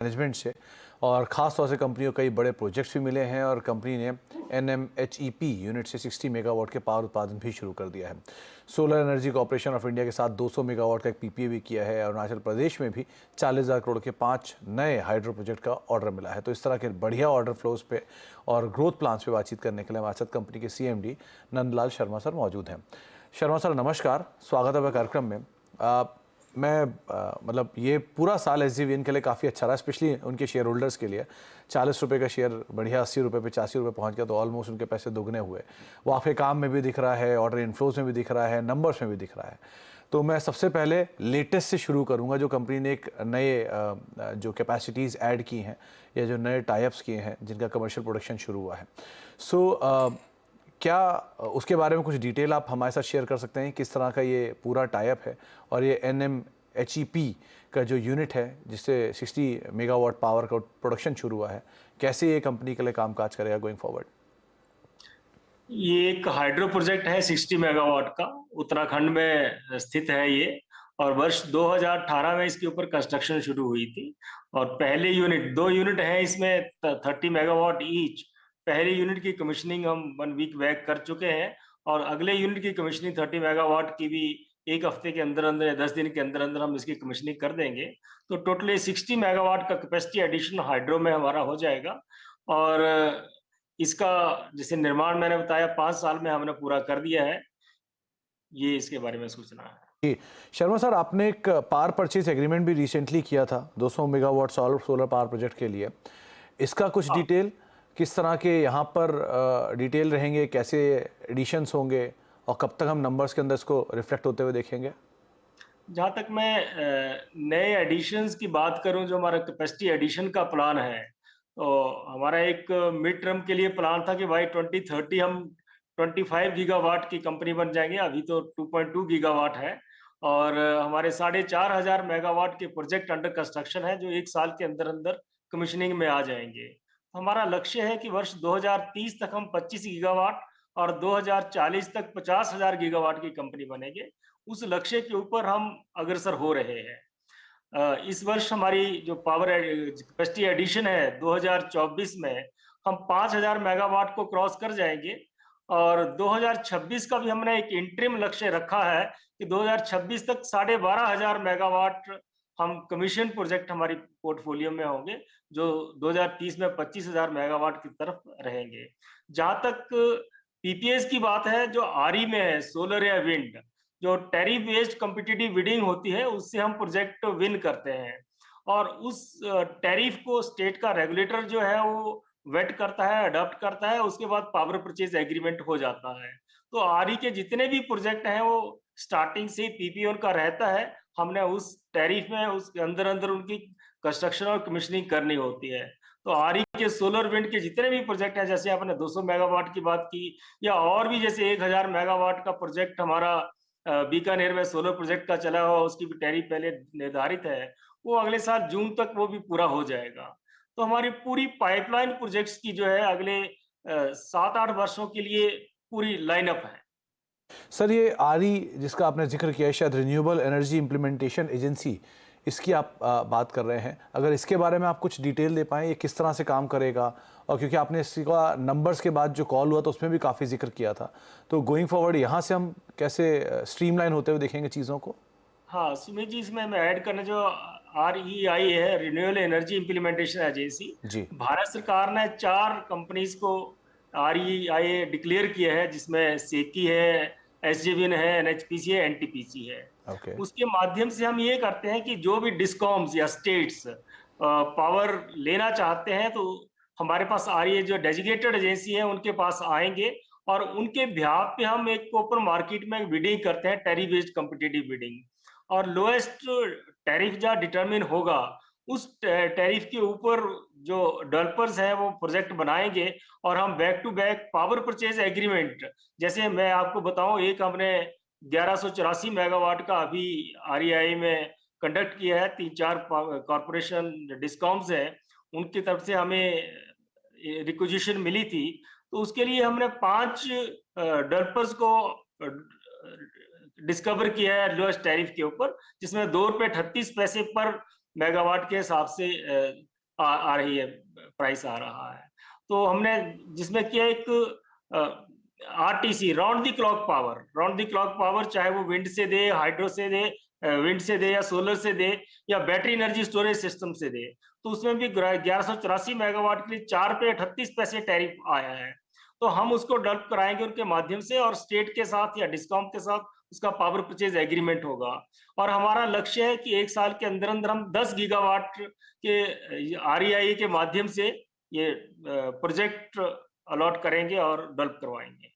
Management से, और ख़ास तौर से कंपनी को कई बड़े प्रोजेक्ट्स भी मिले हैं और कंपनी ने NMHEP यूनिट से 60 मेगावाट के पावर उत्पादन भी शुरू कर दिया है। Solar energy corporation of India के साथ 200 मेगावाट का एक PPA भी किया है। अरुणाचल प्रदेश में भी 40,000 करोड़ के 5 नए हाइड्रो प्रोजेक्ट का ऑर्डर मिला है। तो इस तरह के बढ़िया ऑर्डर फ्लोज पे और ग्रोथ प्लान्स पे बातचीत करने के लिए हमारे साथ कंपनी के CMD नंदलाल शर्मा सर मौजूद हैं। शर्मा सर नमस्कार, स्वागत है कार्यक्रम में। मतलब ये पूरा साल SJVN के लिए काफ़ी अच्छा रहा, स्पेशली उनके शेयर होल्डर्स के लिए। 40 रुपये का शेयर बढ़िया 80 रुपये पे 85 रुपये पहुँच गया, तो ऑलमोस्ट उनके पैसे दुगने हुए। वो आपके काम में भी दिख रहा है, ऑर्डर इनफ्लोज में भी दिख रहा है, नंबर्स में भी दिख रहा है। तो मैं सबसे पहले लेटेस्ट से शुरू करूँगा, जो कंपनी ने एक नए जो कैपेसिटीज़ ऐड की हैं या जो नए टाइप्स किए हैं जिनका कमर्शियल प्रोडक्शन शुरू हुआ है। क्या उसके बारे में कुछ डिटेल आप हमारे साथ शेयर कर सकते हैं, किस तरह का ये पूरा टाइप है और ये NMHEP का जो यूनिट है जिससे 60 मेगावाट पावर का प्रोडक्शन शुरू हुआ है, कैसे ये कंपनी के लिए कामकाज करेगा गोइंग फॉरवर्ड? ये एक हाइड्रो प्रोजेक्ट है 60 मेगावाट का, उत्तराखंड में स्थित है ये। और वर्ष 2018 में इसके ऊपर कंस्ट्रक्शन शुरू हुई थी। और पहले यूनिट, 2 यूनिट हैं इसमें 30 मेगावाट ईच। पहले यूनिट की कमीशनिंग हम 1 वीक बैक कर चुके हैं और अगले यूनिट की कमीशनिंग 30 मेगावाट की भी 1 हफ्ते के अंदर अंदर या 10 दिन के अंदर अंदर हम इसकी कमीशनिंग कर देंगे। तो टोटली 60 मेगावाट का कैपेसिटी एडिशन हाइड्रो में हमारा हो जाएगा। और इसका जैसे निर्माण मैंने बताया 5 साल में हमने पूरा कर दिया है। ये इसके बारे में सूचना है। जी शर्मा सर, आपने एक पावर परचेज एग्रीमेंट भी रिसेंटली किया था 200 मेगावाट सोलर पावर प्रोजेक्ट के लिए। इसका कुछ डिटेल, किस तरह के यहाँ पर डिटेल रहेंगे, कैसे एडिशंस होंगे और कब तक हम नंबर्स के अंदर इसको रिफ्लेक्ट होते हुए देखेंगे? जहाँ तक मैं नए एडिशंस की बात करूँ, जो हमारा कैपेसिटी एडिशन का प्लान है, तो हमारा एक मिड टर्म के लिए प्लान था कि भाई 2030 हम 25 गीगावाट की कंपनी बन जाएंगे। अभी तो 2.2 गीगावाट है। और हमारे 4,500 मेगावाट के प्रोजेक्ट अंडर कंस्ट्रक्शन है, जो 1 साल के अंदर अंदर कमीशनिंग में आ जाएंगे। हमारा लक्ष्य है कि वर्ष 2030 तक हम 25 गीगावाट और 2040 तक 50,000 गीगावाट की कंपनी बनेंगे। उस लक्ष्य के ऊपर हम अग्रसर हो रहे हैं। इस वर्ष हमारी जो पावर कैपेसिटी एडिशन है 2024 में हम 5,000 मेगावाट को क्रॉस कर जाएंगे। और 2026 का भी हमने एक इंटरिम लक्ष्य रखा है कि 2026 तक 12,500 मेगावाट हम कमीशन प्रोजेक्ट हमारी पोर्टफोलियो में होंगे, जो 2030 में 25,000 मेगावाट की तरफ रहेंगे। जहां तक PPAs की बात है, जो RE में है, सोलर या विंड, जो टैरिफ बेस्ड कॉम्पिटिटिव बिडिंग होती है, उससे हम प्रोजेक्ट विन करते हैं। और उस टैरिफ को स्टेट का रेगुलेटर जो है वो वेट करता है, अडॉप्ट करता है, उसके बाद पावर परचेज एग्रीमेंट हो जाता है। तो RE के जितने भी प्रोजेक्ट हैं वो स्टार्टिंग से PPA उनका रहता है। हमने उस टैरिफ में उसके अंदर अंदर उनकी कंस्ट्रक्शन और कमीशनिंग करनी होती है। तो RE के सोलर विंड के जितने भी प्रोजेक्ट हैं, जैसे आपने 200 मेगावाट की बात की, या और भी जैसे 1,000 मेगावाट का प्रोजेक्ट हमारा बीकानेर में सोलर प्रोजेक्ट का चला हुआ, उसकी भी टैरिफ पहले निर्धारित है, वो अगले साल जून तक वो भी पूरा हो जाएगा। तो हमारी पूरी पाइपलाइन प्रोजेक्ट्स की जो है अगले 7-8 वर्षों के लिए पूरी लाइनअप है। सर, ये RE जिसका आपने जिक्र किया है, शायद रिन्यूएबल एनर्जी इम्प्लीमेंटेशन एजेंसी, इसकी आप बात कर रहे हैं। अगर इसके बारे में आप कुछ डिटेल दे पाएँ, ये किस तरह से काम करेगा? और क्योंकि आपने इसका नंबर्स के बाद जो कॉल हुआ तो उसमें भी काफ़ी जिक्र किया था, तो गोइंग फॉरवर्ड यहाँ से हम कैसे स्ट्रीमलाइन होते हुए देखेंगे चीज़ों को? हाँ, सुमित जी, इसमें मैं ऐड करना, जो REI है, रिन्यूएबल एनर्जी इम्प्लीमेंटेशन एजेंसी, जी। भारत सरकार ने 4 कंपनीज को REI डिक्लेयर किया है, जिसमें सेकी है, SJVN है, NHPC है, NTPC है। ओके। उसके माध्यम से हम ये करते हैं कि जो भी डिस्कॉम्स या स्टेट्स पावर लेना चाहते हैं, तो हमारे पास REI जो डेजिग्नेटेड एजेंसी है उनके पास आएंगे और उनके बिहाफ पे हम एक ओपन मार्केट में बिडिंग करते हैं, टैरिफ बेस्ड कॉम्पिटिटिव बिडिंग। और लोएस्ट टैरिफ जहाँ डिटरमिन होगा, उस टैरिफ के ऊपर जो डेवलपर्स हैं वो प्रोजेक्ट बनाएंगे। और हम back to back power purchase agreement, जैसे मैं आपको बताऊं, एक हमने 1184 मेगावाट का अभी REI में कंडक्ट किया है। 3-4 कॉरपोरेशन डिस्कॉम्स है, उनकी तरफ से हमें रिक्विजिशन मिली थी। तो उसके लिए हमने 5 डेवलपर्स को डिस्कवर किया है लोएस्ट टैरिफ के ऊपर, जिसमें ₹2.38 पर मेगावाट के हिसाब से आ रही है, प्राइस आ रहा है। तो हमने जिसमें किया एक RTC, round the clock power, चाहे वो विंड से दे, हाइड्रो से दे, विंड से दे या सोलर से दे या बैटरी एनर्जी स्टोरेज सिस्टम से दे। तो उसमें भी 1184 मेगावाट के लिए 4 पे 38 पैसे टैरिफ आया है। तो हम उसको डेवलप कराएंगे उनके माध्यम से, और स्टेट के साथ या डिस्कॉम के साथ उसका पावर परचेज एग्रीमेंट होगा। और हमारा लक्ष्य है कि 1 साल के अंदर अंदर हम 10 गीगावाट के आरईआई के माध्यम से ये प्रोजेक्ट अलॉट करेंगे और डेवलप करवाएंगे।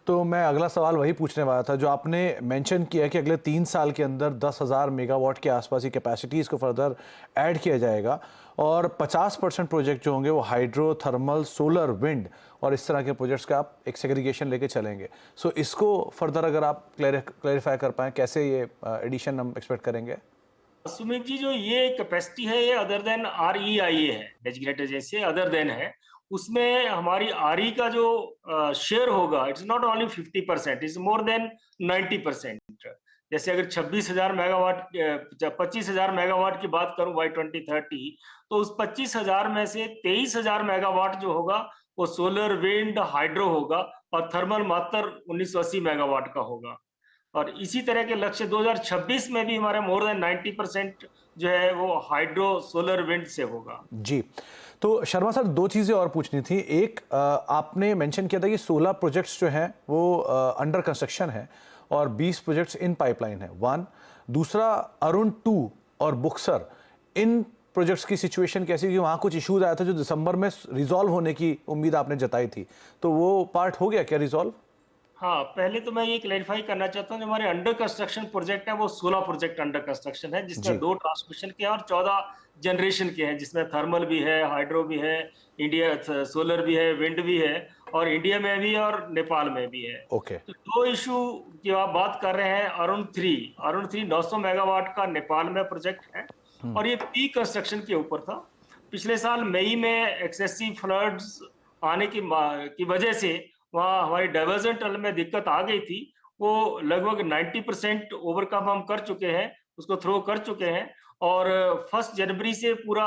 तो मैं अगला सवाल वही पूछने वाला था जो आपने मेंशन किया कि अगले 3 साल के अंदर 10,000 मेगावाट के आसपास की कैपेसिटीज़ को फर्दर ऐड किया जाएगा और 50% प्रोजेक्ट जो होंगे वो हाइड्रो, थर्मल, सोलर, विंड और इस तरह के प्रोजेक्ट्स का आप एक सेग्रीगेशन लेके चलेंगे। सो इसको फर्दर अगर आप क्लैरिफाई कर पाएँ, कैसे ये एडिशन हम एक्सपेक्ट करेंगे? सुमित जी, जो ये कैपेसिटी है ये अदर देन आरईआईए है, डेजिग्नेटेड एजेंसी अदर देन है। उसमें हमारी आरई का जो शेयर होगा, it's not only 50%, it's more than 90%। जैसे अगर 26,000 मेगावाट 25,000 मेगावाट की बात करूं बाई 2030, तो उस 25,000 में से 23,000 मेगावाट जो होगा वो सोलर, विंड, हाइड्रो होगा, और थर्मल मात्र 1980 मेगावाट का होगा। और इसी तरह के लक्ष्य 2026 में भी हमारे मोर देन 90% जो है वो हाइड्रो, सोलर, विंड से होगा। जी। तो शर्मा सर, 2 चीज़ें और पूछनी थी। एक, आपने मेंशन किया था कि 16 प्रोजेक्ट्स जो हैं वो अंडर कंस्ट्रक्शन है और 20 प्रोजेक्ट्स इन पाइपलाइन है, 1। दूसरा, अरुण 2 और बुक्सर, इन प्रोजेक्ट्स की सिचुएशन कैसी? क्योंकि वहाँ कुछ इश्यूज आया था जो दिसंबर में रिजॉल्व होने की उम्मीद आपने जताई थी, तो वो पार्ट हो गया क्या रिजॉल्व? हाँ, पहले तो मैं ये क्लेरिफाई करना चाहता हूँ, जो हमारे अंडर कंस्ट्रक्शन प्रोजेक्ट है वो 16 प्रोजेक्ट अंडर कंस्ट्रक्शन है, जिसमें जी। 2 ट्रांसमिशन के हैं और 14 जनरेशन के हैं, जिसमें थर्मल भी है, हाइड्रो भी है, इंडिया सोलर भी है, विंड भी है, और इंडिया में भी है और नेपाल में भी है। ओके। तो 2 इशू की आप बात कर रहे हैं, अरुण 3 900 मेगावाट का नेपाल में प्रोजेक्ट है, और ये प्री कंस्ट्रक्शन के ऊपर था। पिछले साल मई में एक्सेसिव फ्लड्स आने की वजह से वहाँ हमारी डाइवर्जन टनल में दिक्कत आ गई थी। वो लगभग 90% ओवरकम हम कर चुके हैं, उसको थ्रो कर चुके हैं, और 1 जनवरी से पूरा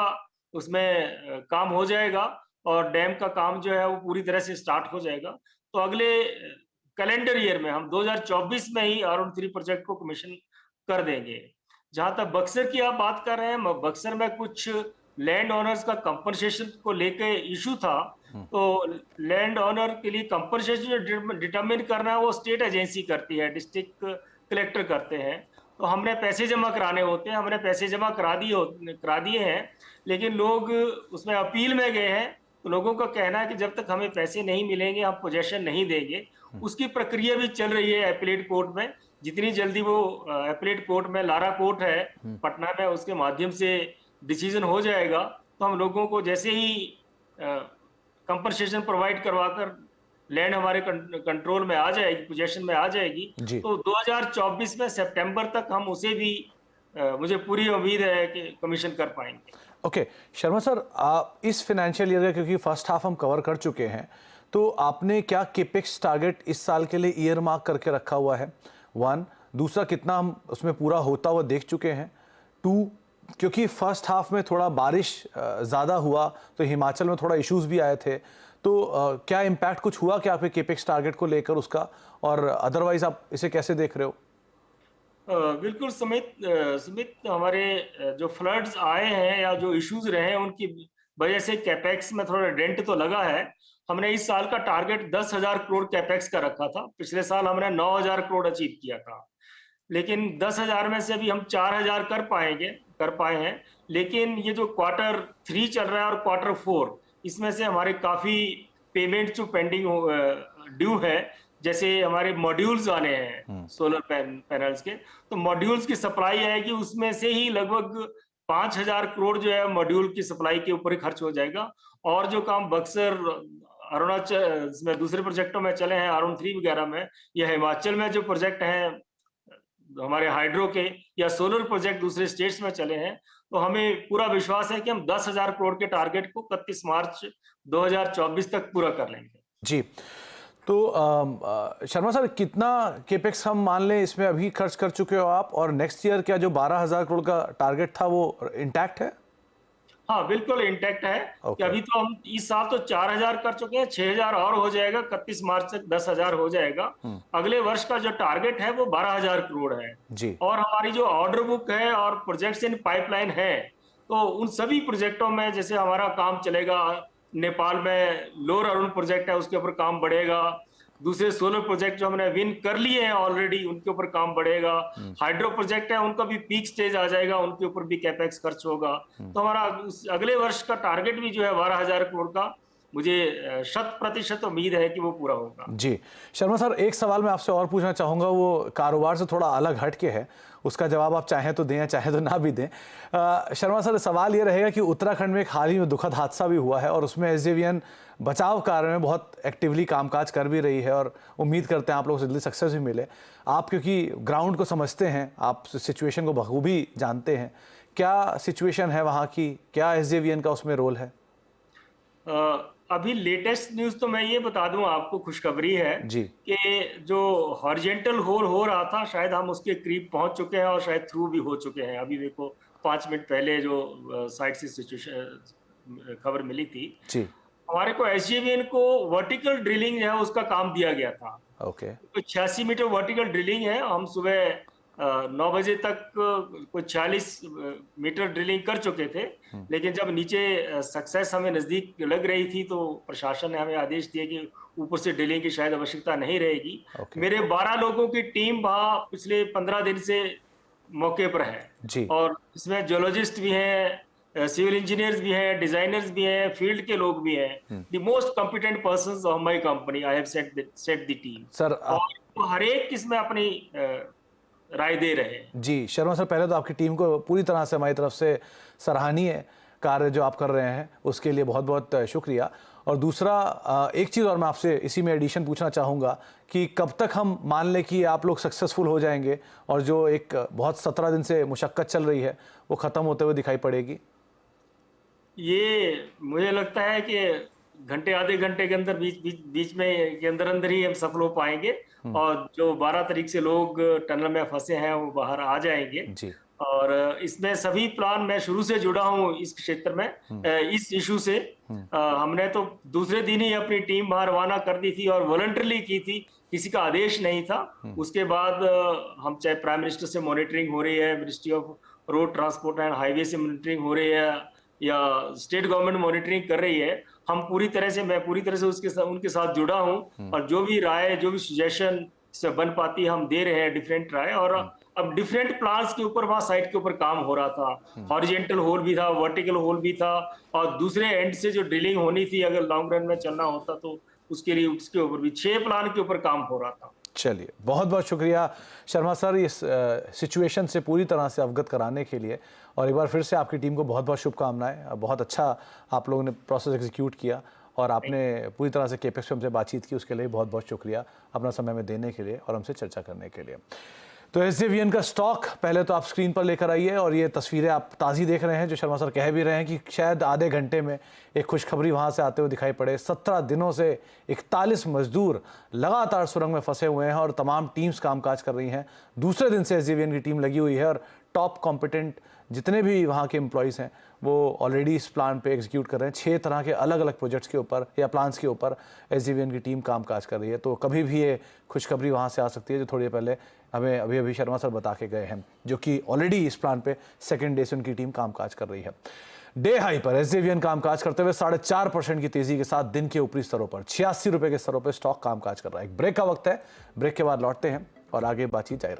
उसमें काम हो जाएगा, और डैम का काम जो है वो पूरी तरह से स्टार्ट हो जाएगा। तो अगले कैलेंडर ईयर में हम 2024 में ही अरुण 3 प्रोजेक्ट को कमीशन कर देंगे। जहाँ तक बक्सर की आप बात कर रहे हैं, बक्सर में कुछ लैंड ओनर्स का कंपनसेशन को लेके इश्यू था। तो लैंड ओनर के लिए कंपनसेशन डिटरमिन करना है वो स्टेट एजेंसी करती है, डिस्ट्रिक्ट कलेक्टर करते हैं। तो हमने पैसे जमा कराने होते हैं, हमने पैसे जमा करा दिए हैं, लेकिन लोग उसमें अपील में गए हैं। तो लोगों का कहना है कि जब तक हमें पैसे नहीं मिलेंगे हम पोजेशन नहीं देंगे। उसकी प्रक्रिया भी चल रही है एपीलेट कोर्ट में। जितनी जल्दी वो एपीलेट कोर्ट में, लारा कोर्ट है पटना में, उसके माध्यम से डिसीजन हो जाएगा, तो हम लोगों को जैसे ही कंपनसेशन प्रोवाइड करवाकर लैंड हमारे कंट्रोल में आ जाएगी, पोजीशन में आ जाएगी, जी। तो 2024 में सितंबर तक हम उसे भी मुझे पूरी उम्मीद है कि कमीशन कर पाएंगे। ओके। शर्मा सर, इस फाइनेंशियल ईयर का क्योंकि फर्स्ट हाफ हम कवर कर चुके हैं, तो आपने क्या केपेक्स टारगेट इस साल के लिए ईयर मार्क करके रखा हुआ है, 1। दूसरा, कितना हम उसमें पूरा होता हुआ देख चुके हैं, 2। क्योंकि फर्स्ट हाफ में थोड़ा बारिश ज़्यादा हुआ तो हिमाचल में थोड़ा इश्यूज भी आए थे, तो क्या इम्पैक्ट कुछ हुआ क्या आपके केपेक्स टारगेट को लेकर उसका, और अदरवाइज आप इसे कैसे देख रहे हो? बिल्कुल सुमित, हमारे जो फ्लड्स आए हैं या जो इश्यूज रहे हैं उनकी वजह से कैपेक्स में थोड़ा डेंट तो लगा है। हमने इस साल का टारगेट 10,000 करोड़ कैपेक्स का रखा था, पिछले साल हमने 9,000 करोड़ अचीव किया था, लेकिन 10,000 में से भी हम 4,000 कर पाए हैं। लेकिन ये जो Q3 चल रहा है और Q4, इसमें से हमारे काफी पेमेंट जो पेंडिंग ड्यू है, जैसे हमारे मॉड्यूल्स आने हैं सोलर पैनल्स के, तो मॉड्यूल्स की सप्लाई आएगी, उसमें से ही लगभग 5,000 करोड़ जो है मॉड्यूल की सप्लाई के ऊपर ही खर्च हो जाएगा। और जो काम बक्सर, अरुणाचल में दूसरे प्रोजेक्टों में चले हैं, अरुण 3 वगैरह में, या हिमाचल में जो प्रोजेक्ट हैं हमारे हाइड्रो के या सोलर प्रोजेक्ट दूसरे स्टेट्स में चले हैं, तो हमें पूरा विश्वास है कि हम 10,000 करोड़ के टारगेट को 31 मार्च 2024 तक पूरा कर लेंगे। जी। तो शर्मा सर, कितना केपेक्स हम मान लें इसमें अभी खर्च कर चुके हो आप, और नेक्स्ट ईयर क्या जो 12,000 करोड़ का टारगेट था वो इंटैक्ट है? हाँ, बिल्कुल इंटैक्ट है कि ओके। अभी तो हम इस साल तो 4000 कर चुके हैं, 6000 और हो जाएगा, 31 मार्च तक 10,000 हो जाएगा। अगले वर्ष का जो टारगेट है वो 12,000 करोड़ है। जी। और हमारी जो ऑर्डर बुक है और प्रोजेक्ट्स इन पाइपलाइन है, तो उन सभी प्रोजेक्टों में जैसे हमारा काम चलेगा, नेपाल में लोअर अरुण प्रोजेक्ट है, उसके ऊपर काम बढ़ेगा। दूसरे सोलर प्रोजेक्ट जो हमने विन कर लिए हैं ऑलरेडी, उनके ऊपर काम बढ़ेगा। हाइड्रो प्रोजेक्ट है, उनका भी पीक स्टेज आ जाएगा, उनके ऊपर भी कैपेक्स खर्च होगा। तो हमारा अगले वर्ष का टारगेट भी जो है 12,000 करोड़ का, मुझे 100% उम्मीद है कि वो पूरा होगा। जी। शर्मा सर, एक सवाल मैं आपसे और पूछना चाहूँगा, वो कारोबार से थोड़ा अलग हट के है, उसका जवाब आप चाहें तो दें या चाहें तो ना भी दें। शर्मा सर, सवाल ये रहेगा कि उत्तराखंड में एक हाल ही में दुखद हादसा भी हुआ है और उसमें एसजेवीएन बचाव कार्य में बहुत एक्टिवली कामकाज कर भी रही है और उम्मीद करते हैं आप लोगों से जल्दी सक्सेस भी मिले। आप क्योंकि ग्राउंड को समझते हैं, आप सिचुएशन को बखूबी जानते हैं, क्या सिचुएशन है वहाँ की, क्या एसजेवीएन का उसमें रोल है? अभी लेटेस्ट न्यूज़ तो मैं ये बता दूं आपको, खुशखबरी है जी। कि जो हॉरिजेंटल होल हो रहा था, शायद हम उसके करीब पहुंच चुके हैं और शायद थ्रू भी हो चुके हैं। अभी देखो 5 मिनट पहले जो साइट से सिचुएशन खबर मिली थी, जी। हमारे को एसजेवीएन को वर्टिकल ड्रिलिंग है उसका काम दिया गया था। ओके। कोई 86 मीटर वर्टिकल ड्रिलिंग है। हम सुबह 9 बजे तक कोई 40 मीटर ड्रिलिंग कर चुके थे, लेकिन जब नीचे सक्सेस हमें नज़दीक लग रही थी तो प्रशासन ने हमें आदेश दिया कि ऊपर से ड्रिलिंग की शायद आवश्यकता नहीं रहेगी। ओके। मेरे 12 लोगों की टीम वहाँ पिछले 15 दिन से मौके पर है जी। और इसमें जियोलॉजिस्ट भी हैं, सिविल इंजीनियर्स भी हैं, डिजाइनर्स भी हैं, फील्ड के लोग भी हैं। The most competent persons of my company, I have set the team. Sir और आप वो हर एक इसमें अपनी राय दे रहे हैं। जी, शर्मा सर, पहले तो आपकी टीम को पूरी तरह से हमारी तरफ से सराहनीय कार्य जो आप कर रहे हैं उसके लिए बहुत बहुत शुक्रिया। और दूसरा, एक चीज़ और मैं आपसे इसी में एडिशन पूछना चाहूँगा कि कब तक हम मान लें कि आप लोग सक्सेसफुल हो जाएंगे और जो एक बहुत 17 दिन से मुशक्क़त चल रही है वो ख़त्म होते हुए दिखाई पड़ेगी? ये मुझे लगता है कि घंटे, आधे घंटे के अंदर, बीच में के अंदर ही हम सफल हो पाएंगे और जो 12 तारीख से लोग टनल में फंसे हैं वो बाहर आ जाएंगे। जी। और इसमें सभी प्लान, मैं शुरू से जुड़ा हूँ इस क्षेत्र में, इस इशू से। हमने तो दूसरे दिन ही अपनी टीम बाहर रवाना कर दी थी और वॉलंटरली की थी, किसी का आदेश नहीं था। उसके बाद हम चाहे प्राइम मिनिस्टर से मॉनिटरिंग हो रही है, ministry of road transport and highway से मॉनिटरिंग हो रही है या स्टेट गवर्नमेंट मॉनिटरिंग कर रही है, हम पूरी तरह से, मैं पूरी तरह से उनके साथ जुड़ा हूं और जो भी राय, जो भी सजेशन से बन पाती है हम दे रहे हैं, डिफरेंट राय। और अब डिफरेंट प्लान्स के ऊपर वहां साइट के ऊपर काम हो रहा था। हॉरिजेंटल होल भी था, वर्टिकल होल भी था और दूसरे एंड से जो ड्रिलिंग होनी थी, अगर लॉन्ग रन में चलना होता तो उसके लिए, उसके ऊपर भी 6 प्लान के ऊपर काम हो रहा था। चलिए, बहुत बहुत शुक्रिया शर्मा सर इस सिचुएशन से पूरी तरह से अवगत कराने के लिए। और एक बार फिर से आपकी टीम को बहुत बहुत शुभकामनाएं। बहुत अच्छा आप लोगों ने प्रोसेस एग्जीक्यूट किया और आपने पूरी तरह से केपेक्स पे हमसे बातचीत की, उसके लिए बहुत बहुत शुक्रिया अपना समय में देने के लिए और हमसे चर्चा करने के लिए। तो एसजेवीएन का स्टॉक पहले तो आप स्क्रीन पर लेकर आइए और ये तस्वीरें आप ताज़ी देख रहे हैं, जो शर्मा सर कह भी रहे हैं कि शायद आधे घंटे में एक खुशखबरी वहाँ से आते हुए दिखाई पड़े। 17 दिनों से 41 मजदूर लगातार सुरंग में फंसे हुए हैं और तमाम टीम्स कामकाज कर रही हैं। दूसरे दिन से एसजेवीएन की टीम लगी हुई है और टॉप कॉम्पिटेंट जितने भी वहाँ के एम्प्लॉयज़ हैं वो ऑलरेडी इस प्लान पे एग्जीक्यूट कर रहे हैं। 6 तरह के अलग अलग प्रोजेक्ट्स के ऊपर या प्लान्स के ऊपर एसजेवीएन की टीम कामकाज कर रही है। तो कभी भी ये खुशखबरी वहाँ से आ सकती है, जो थोड़ी देर पहले हमें अभी शर्मा सर बता के गए हैं, जो कि ऑलरेडी इस प्लान पे सेकेंड डे से उनकी टीम कामकाज कर रही है। डे हाई पर एसजेवीएन कामकाज करते हुए 4.5% की तेजी के साथ दिन के ऊपरी स्तरों पर 86 रुपये के स्तरों पर स्टॉक कामकाज कर रहा है। एक ब्रेक का वक्त है, ब्रेक के बाद लौटते हैं और आगे बातचीत जारी।